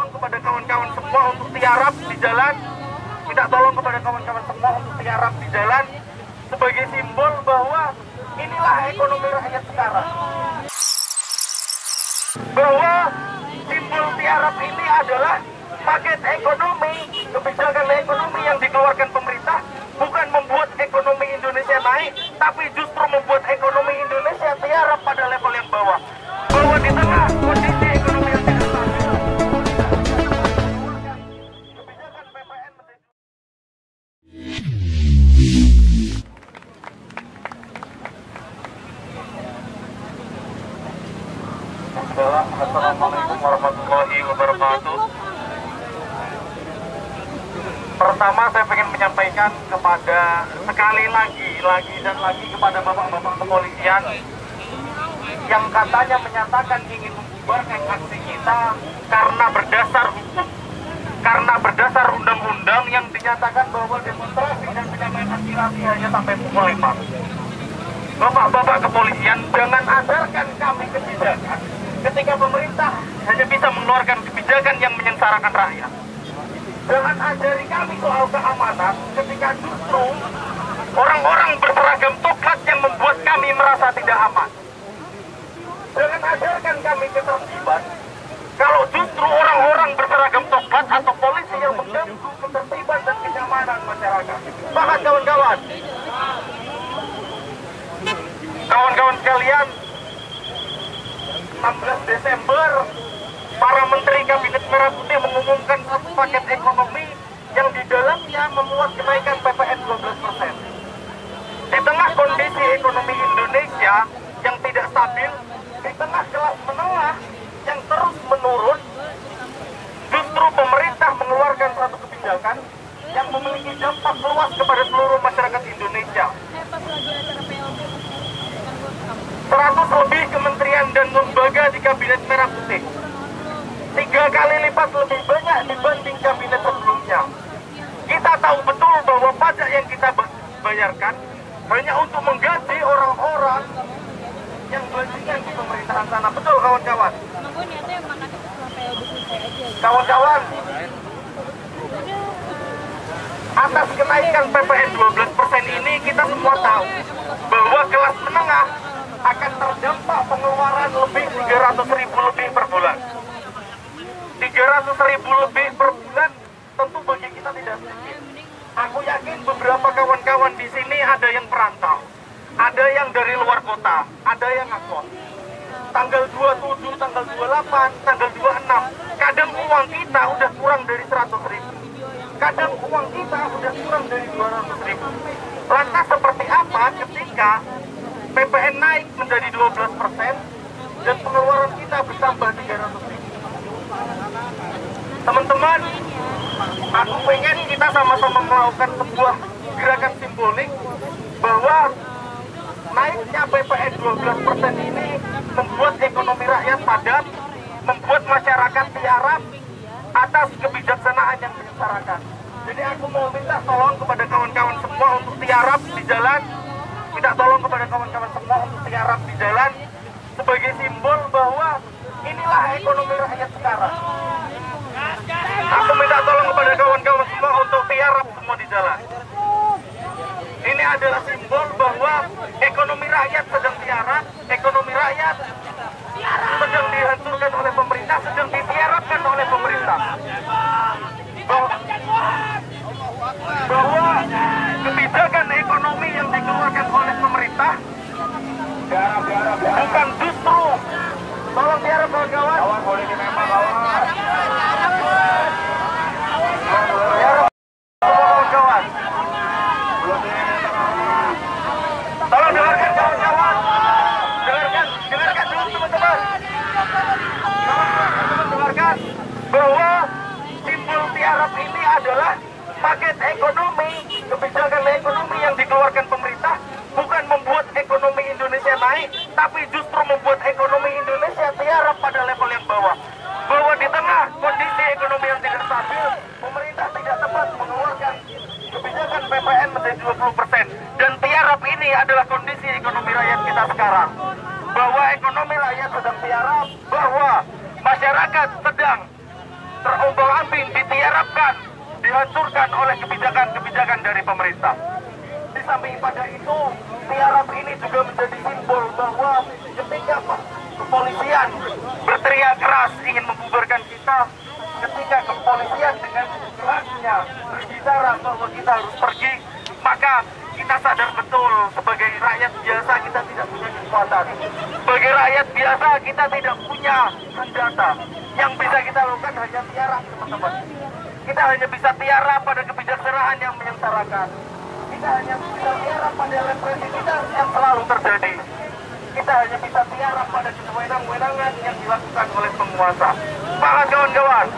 tolong kepada kawan-kawan semua untuk tiarap di jalan. Minta tolong kepada kawan-kawan semua untuk tiarap di jalan sebagai simbol bahwa inilah ekonomi rakyat sekarang. Bahwa simbol tiarap ini adalah paket ekonomi, kebijakan ekonomi yang dikeluarkan pemerintah bukan membuat ekonomi Indonesia naik, tapi justru membuat ekonomi Indonesia tiarap pada level yang bawah. Bahwa di tengah kondisi ekonomi yang tidak stabil, kebijakan PPN menjadi... Assalamualaikum warahmatullahi wabarakatuh. Pertama saya ingin menyampaikan kepada sekali lagi kepada bapak-bapak kepolisian yang katanya menyatakan ingin membubarkan aksi kita karena berdasar hukum, karena berdasar undang-undang yang dinyatakan bahwa demonstrasi dan penyampaian aspirasi hanya sampai pukul 5. Bapak-bapak kepolisian, jangan ajarkan kami kebijakan ketika pemerintah hanya bisa mengeluarkan kebijakan yang menyengsarakan rakyat. Jangan ajari kami soal keamanan ketika justru orang-orang berseragam toklat yang membuat kami merasa tidak aman. Jangan ajarkan kami ketertiban kalau justru orang-orang berseragam toklat atau polisi yang mengganggu ketertiban dan kenyamanan masyarakat. Bahkan kawan-kawan sekalian, 16 Desember para menteri Kabinet Merah Putih mengumumkan satu paket ekonomi yang di dalamnya memuat kenaikan PPN 12%. Di tengah kondisi ekonomi Indonesia yang tidak stabil, di tengah kelas menengah yang terus menurun, justru pemerintah mengeluarkan satu kebijakan yang memiliki dampak luas kepada seluruh masyarakat Indonesia. 100 lebih kementerian dan lembaga di Kabinet Merah Putih, 3 kali lipat lebih banyak dibanding kabinet sebelumnya. Kita tahu betul bahwa pajak yang kita bayarkan hanya untuk menggaji orang-orang yang bajingan di pemerintahan sana. Betul kawan-kawan? Kawan-kawan, atas kenaikan PPN 12% ini kita semua tahu bahwa kelas menengah akan terdampak pengeluaran lebih 300.000 lebih per bulan. 300.000 lebih per bulan tentu bagi kita tidak sedikit. Aku yakin beberapa kawan-kawan di sini ada yang perantau, ada yang dari luar kota, ada yang ngekos. Tanggal 27, tanggal 28, tanggal 26, kadang uang kita udah kurang dari 100.000. Kadang uang kita udah kurang dari 200.000. Lantas seperti apa ketika PPN naik menjadi 12% dan pengeluaran kita bertambah 300.000? Teman-teman, aku pengen kita sama-sama melakukan sebuah gerakan simbolik bahwa naiknya PPN 12% ini membuat ekonomi rakyat padat, membuat masyarakat tiarap atas kebijaksanaan yang menyengsarakan. Jadi aku mau minta tolong kepada kawan-kawan semua untuk tiarap di jalan. Minta tolong kepada kawan-kawan semua untuk tiarap di jalan sebagai simbol bahwa inilah ekonomi rakyat sekarang. Aku minta tolong kepada kawan-kawan semua untuk tiarap semua di jalan. Ini adalah simbol bahwa ekonomi rakyat sedang tiarap, ekonomi rakyat sedang dihancurkan oleh pemerintah, sedang ditiarapkan oleh pemerintah. Bahwa kebijakan ekonomi yang dikeluarkan oleh pemerintah bukan justru, tolong tiarap kawan-kawan. Kawan boleh ditembak kawan. Tiarap kawan-kawan. Tolong dengarkan kawan-kawan. Dengarkan dulu teman-teman. Dengarkan bahwa simbol tiarap ini adalah paket ekonomi, kebijakan ekonomi yang dikeluarkan pemerintah bukan membuat ekonomi Indonesia naik, tapi justru membuat ekonomi Indonesia tiarap pada level yang bawah. Bahwa di tengah kondisi ekonomi yang tidak stabil, pemerintah tidak tepat mengeluarkan kebijakan PPN menjadi 20%. Dan tiarap ini adalah kondisi ekonomi rakyat kita sekarang. Bahwa ekonomi rakyat sedang tiarap, bahwa masyarakat sedang samping ditiarapkan, dihancurkan oleh kebijakan-kebijakan dari pemerintah. Di samping pada itu, tiarap ini juga menjadi simbol bahwa ketika kepolisian berteriak keras ingin membubarkan kita, ketika kepolisian dengan kerasnya berbicara bahwa kita harus pergi, maka kita sadar betul sebagai rakyat biasa kita tidak punya kekuatan. Sebagai rakyat biasa kita tidak punya senjata. Yang bisa kita lakukan hanya tiarap, teman-teman. Kita hanya bisa tiarap pada kebijaksanaan yang menyengsarakan. Kita hanya bisa tiarap pada represivitas yang selalu terjadi. Kita hanya bisa tiarap pada kewenangan-kewenangan yang dilakukan oleh penguasa. Semangat kawan-kawan!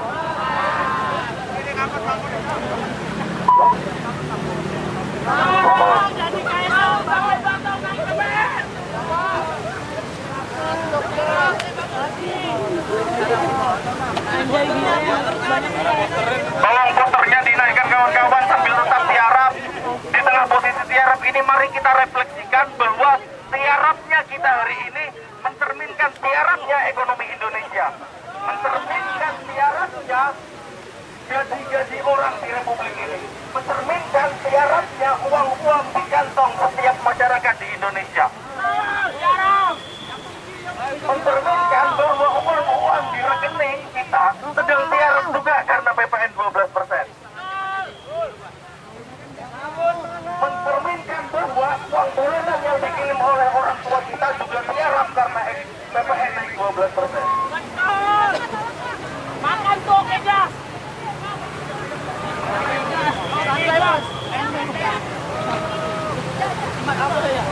Tolong puternya dinaikkan kawan-kawan sambil tetap tiarap. Di tengah posisi tiarap ini mari kita refleksikan bahwa tiarapnya kita hari ini mencerminkan tiarapnya ekonomi Indonesia, mencerminkan tiarapnya gaji-gaji orang di Republik ini, mencerminkan tiarapnya uang-uang di kantong setiap masyarakat di Indonesia, mencerminkan bahwa uang-uang di rekening kita sedang tiarap juga karena PPN 12%. Mencerminkan bahwa uang bulanan yang dikirim oleh orang tua kita juga tiarap karena PPN naik 12%. Makan tuh aja. Santai mas. Apa ya?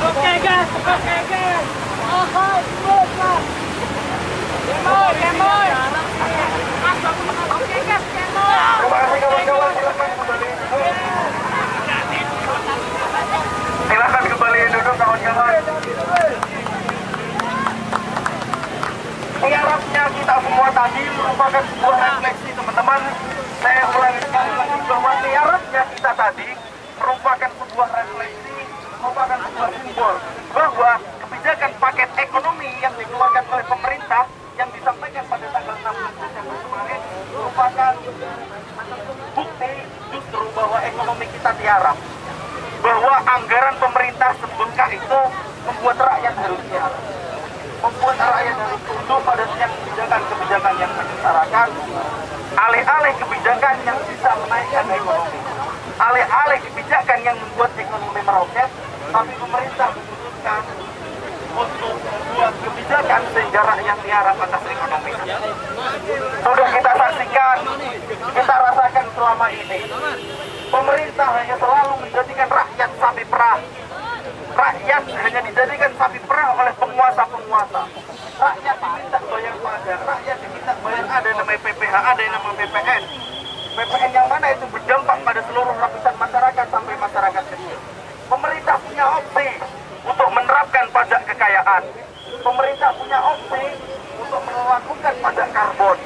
Oke guys, oke guys. Kemoy. Oke guys, kemoy. Terima kasih kawan-kawan, silakan kembali duduk. Silakan kembali duduk kawan-kawan. Tiarapnya kita semua tadi merupakan sebuah refleksi, teman-teman. Saya ulangi sekali lagi bahwa tiarapnya kita tadi merupakan sebuah refleksi, merupakan sebuah simbol bahwa kebijakan paket ekonomi yang dikeluarkan oleh pemerintah yang disampaikan pada tanggal 16 Desember kemarin merupakan bukti justru bahwa ekonomi kita tiarap, bahwa anggaran pemerintah sebengkak itu membuat rakyat harus tiarap, membuat rakyat harus tunduk pada setiap kebijakan-kebijakan yang menyengsarakan, alih-alih kebijakan yang bisa menaikkan ekonomi, alih-alih kebijakan yang membuat ekonomi meroket, tapi pemerintah memutuskan untuk membuat kebijakan sehingga rakyat tiarap atas ekonomi. Sudah kita saksikan, kita rasakan selama ini, pemerintah hanya selalu menjadikan rakyat sapi perah. Rakyat hanya dijadikan sapi perah oleh penguasa-penguasa. Rakyat diminta bayar pajak, rakyat diminta bayar ada yang namanya PPH, ada yang namanya PPN. PPN yang mana itu berdampak pada seluruh lapisan masyarakat sampai masyarakat kecil. Pemerintah punya opsi untuk menerapkan pajak kekayaan. Pemerintah punya opsi untuk melakukan pajak karbon.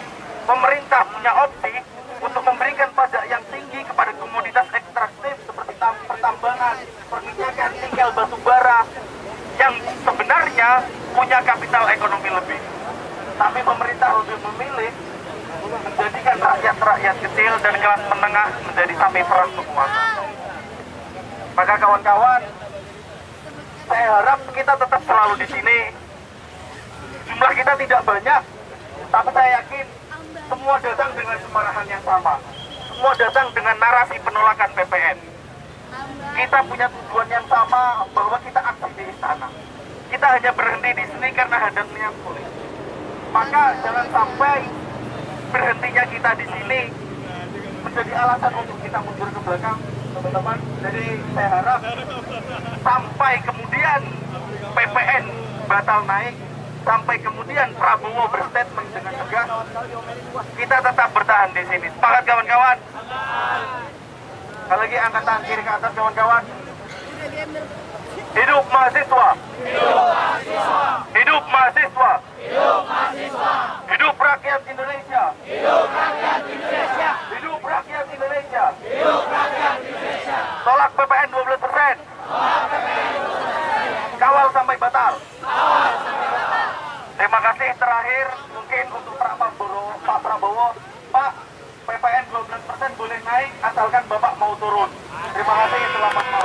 Pemerintah punya opsi untuk memberikan pajak yang tinggi kepada komoditas ekstraktif seperti pertambangan, perminyakan, nikel, batu bara yang sebenarnya punya kapital ekonomi lebih. Tapi pemerintah lebih memilih menjadikan rakyat-rakyat kecil dan kelas menengah menjadi sapi perah penguasa. Maka kawan-kawan, saya harap kita tetap selalu di sini. Jumlah kita tidak banyak, tapi saya yakin semua datang dengan kemarahan yang sama. Semua datang dengan narasi penolakan PPN. Kita punya tujuan yang sama bahwa kita aksi di istana. Kita hanya berhenti di sini karena hadapnya sulit. Maka jangan sampai berhentinya kita di sini menjadi alasan untuk kita mundur ke belakang, teman-teman. Jadi saya harap sampai kemudian PPN batal naik, sampai kemudian Prabowo berstatement dengan tegas, kita tetap bertahan di sini. Semangat kawan-kawan. Sekali lagi angkat tangan kiri ke atas kawan-kawan. Hidup mahasiswa. Hidup mahasiswa. Hidup mahasiswa. Hidup mahasiswa. Hidup rakyat Indonesia. Hidup rakyat Indonesia. Hidup rakyat Indonesia. Hidup rakyat Indonesia. Tolak PPN 12%. Tolak PPN 12%. Kawal sampai batal. Kawal sampai batal. Terima kasih. Terakhir mungkin untuk Pak Prabowo, Pak, PPN 12% boleh naik asalkan Bapak mau turun. Terima kasih, selamat malam.